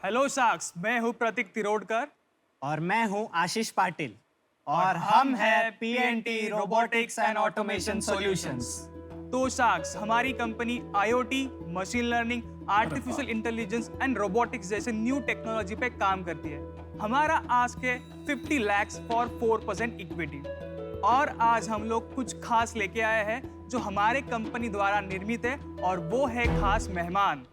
Hello sharks, मैं हूँ प्रतीक तिरोडकर और मैं हूं आशीष पाटिल और हम हैं PNT robotics and automation solutions. तो शार्क्स, हमारी company IoT, machine learning, artificial intelligence and robotics जैसे न्यू टेक्नोलॉजी पे काम करती है। हमारा आस्क है 50 lakhs फॉर 4% इक्विटी। और आज हम लोग कुछ खास लेके आए हैं जो हमारे कंपनी द्वारा निर्मित है, और वो है खास मेहमान।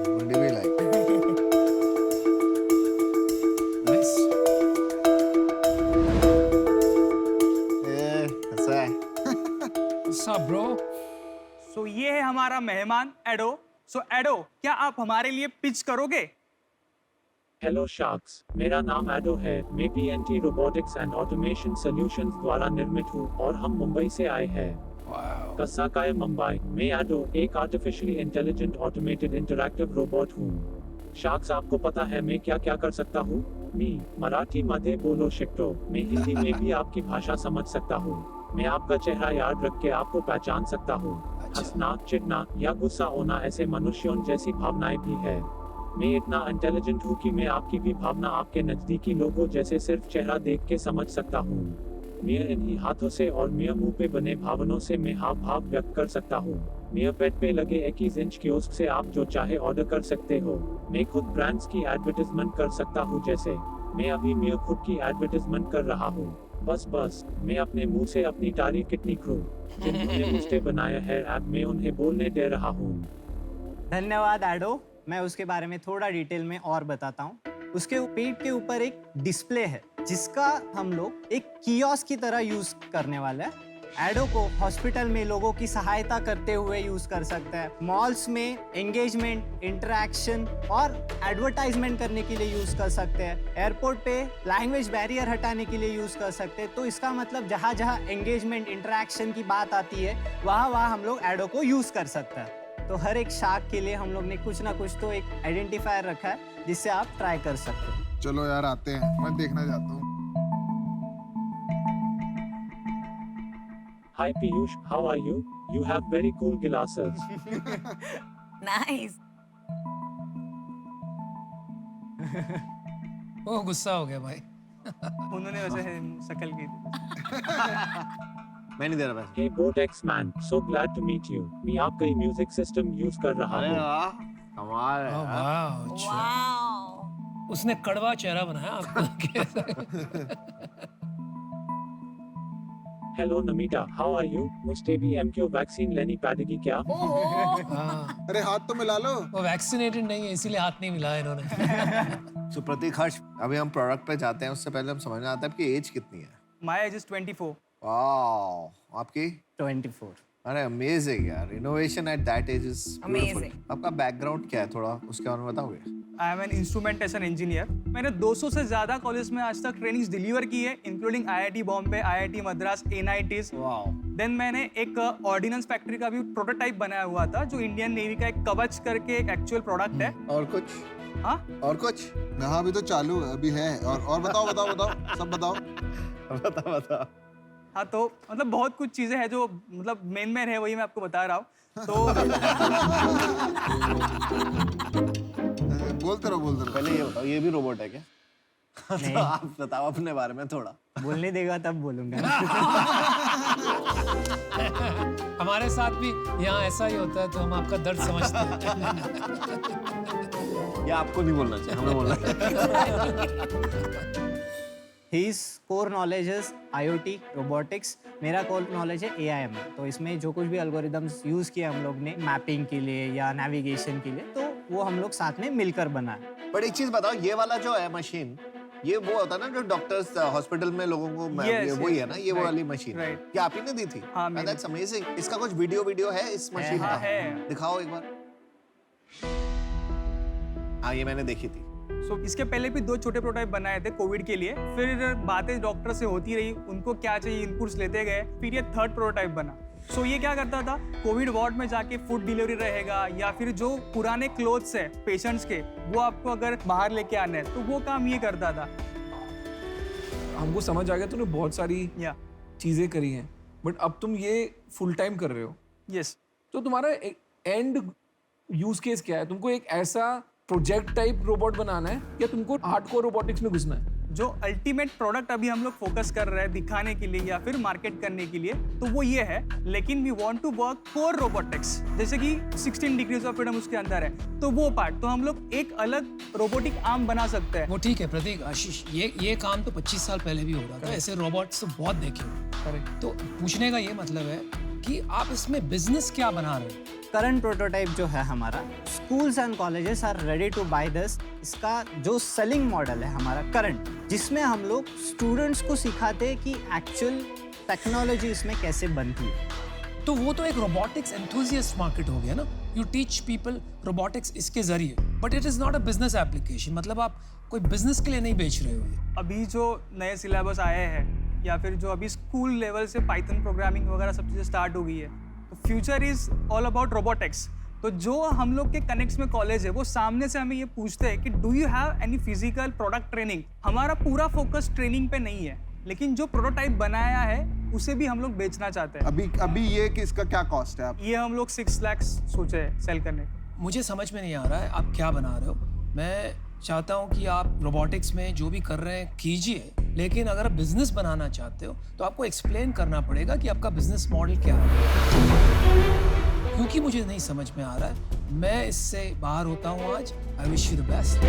मुंडी भी लाई। कैसा है? What's up, bro? सो ये है हमारा मेहमान एडो। सो एडो, क्या आप हमारे लिए पिच करोगे? हेलो शार्क्स, मेरा नाम एडो है। मैं PNT robotics and automation solutions द्वारा निर्मित हूँ और हम मुंबई से आए हैं। Wow. कसाकाय मुंबई। मैं एडो एक artificially intelligent automated interactive robot हूँ। शार्क्स, आपको पता है मैं क्या क्या कर सकता हूँ? मी मराठी मध्ये बोलो शिकतो। मैं हिंदी में भी आपकी भाषा समझ सकता हूँ। मैं आपका चेहरा याद रख के आपको पहचान सकता हूँ। हंसना, चिढ़ना या गुस्सा होना ऐसे मनुष्यों जैसी भावनाएं भी है। मैं इतना इंटेलिजेंट हूँ कि मैं आपकी भी भावना आपके नजदीकी लोगों जैसे सिर्फ चेहरा देख के समझ सकता हूँ। मैं इन्हीं हाथों से और मैं मुंह पे बने भावनों से मैं हाव भाव व्यक्त कर सकता हूँ। मैं पेट पे लगे 21 इंच कियोस्क से आप जो चाहे ऑर्डर कर सकते हो। मैं खुद ब्रांड्स की एडवर्टाइजमेंट कर सकता हूँ, जैसे मैं अभी मैं खुद की एडवर्टाइजमेंट कर रहा हूँ। बस मैं अपने मुंह से अपनी तारीफ कितनी करूँ। जिन्होंने मुझसे बनाया है ऐप, मैं उन्हें बोलने दे रहा हूँ। धन्यवाद एडो। मैं उसके बारे में थोड़ा डिटेल में और बताता हूँ। उसके पेट के ऊपर एक डिस्प्ले है जिसका हम लोग एक कियोस्क की तरह यूज करने वाले हैं। एडो को हॉस्पिटल में लोगों की सहायता करते हुए यूज कर सकते हैं, मॉल्स में एंगेजमेंट, इंटरेक्शन और एडवर्टाइजमेंट करने के लिए यूज कर सकते हैं, एयरपोर्ट पे लैंग्वेज बैरियर हटाने के लिए यूज कर सकते हैं। तो इसका मतलब जहाँ जहाँ एंगेजमेंट, इंटरेक्शन की बात आती है वहाँ हम लोग एडो को यूज कर सकते हैं। तो हर एक शार्क के लिए हम लोग ने कुछ ना कुछ तो एक आइडेंटिफायर रखा है जिससे आप ट्राई कर सकते हो। चलो यार, आते हैं, मैं देखना चाहता हूँ। Hi Piyush, how are you? You have very cool glasses. Nice. ओ गुस्सा हो गया भाई। उन्होंने वैसे शक्ल की थी। मैं नहीं दे रहा पैसे। Hey Botex man, so glad to meet you. मैं आपका ही म्यूजिक सिस्टम यूज कर रहा अरे हूँ। वाह, कमाल है ओ यार। वाह, अच्छा। Wow. उसने कड़वा चेहरा बनाया आपको। Hello Namita, how are you? मुझे भी एमक्यू वैक्सीन लेनी पड़ेगी क्या? Oh. हाँ, अरे हाथ तो मिला लो। वो वैक्सीनेटेड नहीं है इसीलिए हाथ नहीं मिलाया इन्होंने। सो प्रतीक, हर्ष, अभी हम प्रोडक्ट पे जाते हैं उससे पहले हम समझना आता है आपकी एज कितनी है। My age is 24। वाह, आपकी? 24। अरे अमेजिंग यार, innovation at that age is beautiful. Amazing. आपका बैकग्राउंड क्या है, थोड़ा उसके बारे में बताओगे? I am an instrumentation engineer. मैंने 200 से ज़्यादा कॉलेज में आज तक ट्रेनिंग्स डिलीवर की है, including IIT Bombay, IIT Madras, NITs. Wow. Then मैंने एक ऑर्डिनेंस फैक्ट्री का भी प्रोटोटाइप बनाया हुआ था, जो इंडियन नेवी का एक कवच करके एक एक्चुअल प्रोडक्ट है। और कुछ? हाँ, और कुछ? हाँ, अभी तो चालू है, अभी है। और बताओ बताओ बताओ, सब बताओ। बता। हाँ, तो मतलब बहुत कुछ चीज़ें हैं जो मतलब मेन है, वही मैं आपको बता रहा हूँ। तो बोलते रहो। पहले ये बताओ, ये भी रोबोट है क्या? तो आप बताओ अपने बारे में थोड़ा। बोलने देगा तब बोलूंगा। हमारे साथ भी यहाँ ऐसा ही होता है तो हम आपका दर्द समझते हैं। या आपको नहीं बोलना चाहिए, हमें बोलना चाहिए। His core knowledge is IoT, robotics. मेरा core knowledge है AIM। तो इसमें जो कुछ भी algorithms यूज किए हम लोग ने मैपिंग के लिए या नेविगेशन के लिए, तो वो हम लोग साथ में मिलकर बनाए। बट एक चीज बताओ, ये वाला जो है मशीन, ये वो होता है ना जो डॉक्टर्स हॉस्पिटल में लोगों को ये वही है ना, ये वो right, वाली मशीन right. क्या आप ही ने दी थी? हाँ, मैंने। That's amazing. इसका कुछ वीडियो है इस मशीन का? है। दिखाओ एक बार। हाँ, ये मैंने देखी थी। सो इसके पहले भी 2 छोटे प्रोटोटाइप बनाए थे कोविड के लिए। फिर बातें डॉक्टर से होती रही, उनको क्या चाहिए इनपुट्स लेते गए, फिर ये 3rd प्रोटोटाइप बना। सो ये क्या करता था, कोविड वार्ड में जाके फूड डिलीवरी रहेगा, या फिर जो पुराने क्लोथ्स है पेशेंट्स के, वो आपको अगर बाहर लेके आने हैं तो वो काम ये करता था। हमको समझ आ गया तूने बहुत सारी या चीजें करी हैं, बट अब तुम ये फुल टाइम कर रहे हो, यस तो तुम्हारा एंड यूज केस क्या है? तुमको एक ऐसा प्रोजेक्ट टाइप रोबोट बनाना है या तुमको हार्डकोर रोबोटिक्स में घुसना है? जो अल्टीमेट प्रोडक्ट अभी हम लोग फोकस कर रहे हैं दिखाने के लिए या फिर मार्केट करने के लिए, तो वो ये है, लेकिन we want to work core robotics, जैसे कि 16 डिग्रीज ऑफ फ्रीडम उसके अंदर है, तो वो पार्ट तो हम लोग एक अलग रोबोटिक आर्म बना सकते हैं। वो ठीक है प्रतीक, आशीष, ये काम तो 25 साल पहले भी हो रहा था, ऐसे रोबोट्स तो बहुत देखे हो। तो पूछने का ये मतलब है कि आप इसमें बिजनेस क्या बना रहे हो? करंट प्रोटोटाइप जो है हमारा, schools and colleges are ready to buy this. इसका जो सेलिंग मॉडल है हमारा करंट, जिसमें हम लोग स्टूडेंट्स को सिखाते हैं कि एक्चुअल टेक्नोलॉजी इसमें कैसे बनती है। तो वो तो एक रोबोटिक्स एंथुसियास्ट मार्केट हो गया ना। यू टीच पीपल रोबोटिक्स इसके जरिए, but it is not a business application. मतलब आप कोई बिजनेस के लिए नहीं बेच रहे हो ये। अभी जो नए सिलेबस आए हैं या फिर जो अभी स्कूल लेवल से पाइथन प्रोग्रामिंग वगैरह सब चीज़ें स्टार्ट हो गई है, तो future is all about robotics. तो जो हम लोग के कनेक्ट्स में कॉलेज है, वो सामने से हमें ये पूछते हैं कि do you have any physical product training. हमारा पूरा फोकस ट्रेनिंग पे नहीं है, लेकिन जो प्रोटोटाइप बनाया है उसे भी हम लोग बेचना चाहते हैं। अभी ये कि इसका क्या कॉस्ट है? आप ये हम लोग 6 लाख सोचे हैं सेल करने का। मुझे समझ में नहीं आ रहा है आप क्या बना रहे हो। मैं चाहता हूँ कि आप रोबोटिक्स में जो भी कर रहे हैं कीजिए, लेकिन अगर आप बिजनेस बनाना चाहते हो तो आपको एक्सप्लेन करना पड़ेगा कि आपका बिजनेस मॉडल क्या है, क्योंकि मुझे नहीं समझ में आ रहा है। मैं इससे बाहर होता हूँ आज। I wish you the best.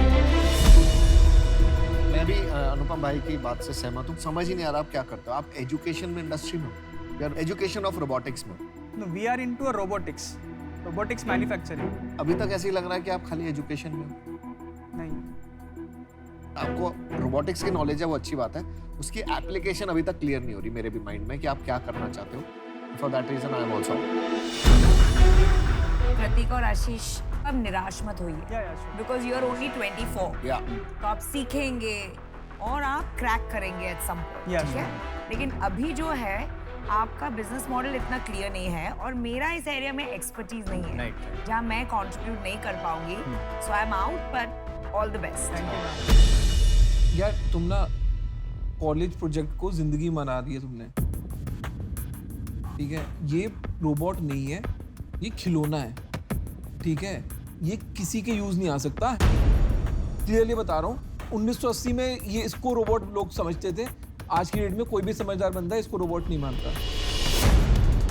मैं भी अनुपम भाई की बात से सहमत हूँ। समझ ही नहीं आ रहा आप क्या करते हो। आप एजुकेशन में, इंडस्ट्री में हो, एजुकेशन ऑफ रोबोटिक्स में। No, we are into a robotics manufacturing. अभी तक ऐसे ही लग रहा है कि आप खाली एजुकेशन में हो। नहीं, आपको रोबोटिक्स की नॉलेज है, वो अच्छी बात है। उसकी एप्लीकेशन अभी तक क्लियर नहीं हो रही मेरे भी माइंड में कि आप क्या करना चाहते हो। For that reason I am also. Prateek और आशीष, अब निराश मत होइए, या बिकॉज यू आर ओनली 24। या तो आप सीखेंगे और आप क्रैक करेंगे एट सम पॉइंट, Yeah, ठीक है। लेकिन अभी जो है आपका बिजनेस मॉडल इतना क्लियर नहीं है और मेरा इस एरिया में एक्सपर्टीज नहीं है, Right. जहाँ मैं कंट्रीब्यूट नहीं कर पाऊंगी। So I am out, but all the best. यार तुम ना कॉलेज प्रोजेक्ट को जिंदगी बना दी है तुमने, ठीक है? ये रोबोट नहीं है, ये खिलौना है, ठीक है? ये किसी के यूज नहीं आ सकता। क्लियरली बता रहा हूँ, 1980 में ये इसको रोबोट लोग समझते थे। आज की डेट में कोई भी समझदार बंदा इसको रोबोट नहीं मानता।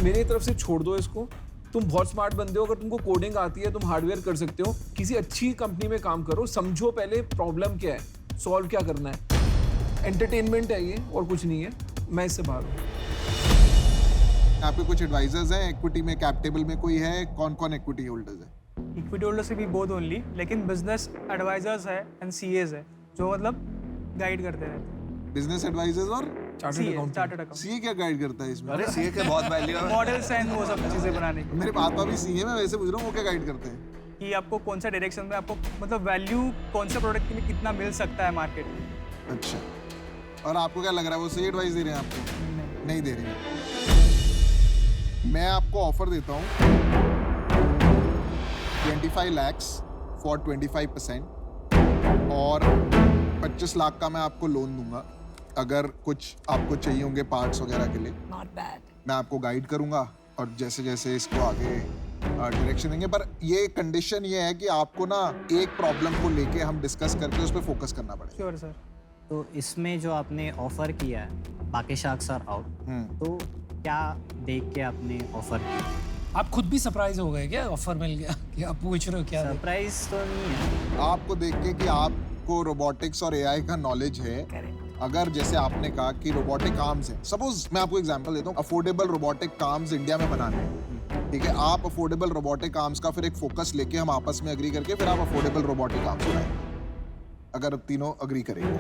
मेरी तरफ से छोड़ दो इसको। तुम बहुत स्मार्ट बंदे हो, अगर तुमको कोडिंग आती है, तुम हार्डवेयर कर सकते हो, किसी अच्छी कंपनी में काम करो, समझो पहले प्रॉब्लम क्या है, सॉल्व क्या करना है। एंटरटेनमेंट है ये और कुछ नहीं है। मैं इससे बाहर हूँ। आपके कुछ एडवाइजर्स हैं इक्विटी में, कैप टेबल में कोई है? कौन कौन इक्विटी होल्डर्स है? इक्विटी होल्डर से भी बोथ ओनली, लेकिन बिजनेस एडवाइजर्स है एंड सीएज है जो मतलब गाइड करते रहते हैं। बिजनेस एडवाइजर्स और chartered accountant. Chartered account, CA क्या गाइड करता है इसमें? अरे सीए के बहुत वैल्यू है। मॉडल्स एंड वो सब चीजें बनाने की, मेरे पापा भी सीए, मैं वैसे पूछ रहा हूँ वो क्या गाइड करते हैं? कि आपको कौन सा डायरेक्शन में आपको मतलब वैल्यू कौन से प्रोडक्ट के लिए कितना मिल सकता है मार्केट में। अच्छा, और आपको क्या लग रहा है वो सही एडवाइस दे रहे हैं आपको? नहीं दे रहे हैं। मैं आपको ऑफर देता हूँ 25 लाख फॉर 25% और 25 लाख का मैं आपको लोन दूंगा अगर कुछ आपको चाहिए होंगे पार्ट्स वगैरह के लिए। Not bad. मैं आपको गाइड करूंगा और जैसे जैसे इसको आगे डायरेक्शन देंगे, पर ये कंडीशन ये है कि आपको ना एक प्रॉब्लम को लेके हम डिस्कस करके उस पर फोकस करना पड़ेगा। Sure sir. तो इसमें जो आपने ऑफर किया है बाकी शार्क्स आर आउट, तो क्या देख के आपने ऑफर किया? आप खुद भी सरप्राइज हो गए क्या? ऑफर मिल गया कि आप पूछ रहे हो क्या? सरप्राइज तो नहीं है। आपको देख के कि आपको रोबोटिक्स और एआई का नॉलेज है। करेक्ट। अगर जैसे आपने कहा कि रोबोटिक आर्म्स हैं, सपोज मैं आपको एग्जांपल देता हूँ, अफोर्डेबल रोबोटिक आर्म्स इंडिया में बनाने हैं, ठीक है? आप अफोर्डेबल रोबोटिक आर्म्स का फिर एक फोकस लेके हम आपस में अग्री करके फिर आप अफोर्डेबल रोबोटिक आर्म्स बनाएंगे, अगर तीनों अग्री करेंगे।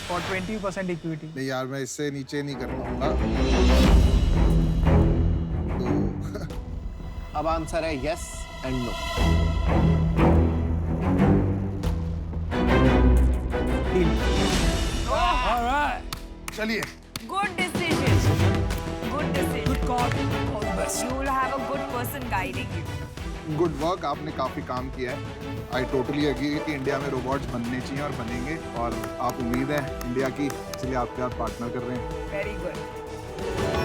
For 20% equity. नहीं यार, मैं इससे नीचे नहीं कर पाऊंगा। तो अब आंसर है यस एंड नो। चलिए। Good decision, good decision, good call. Best. You will have a good person guiding you. Good work, आपने काफी काम किया है। आई टोटली एग्री कि इंडिया में रोबोट्स बनने चाहिए और बनेंगे, और आप उम्मीद है इंडिया की, इसलिए आपके साथ पार्टनर कर रहे हैं। Very good.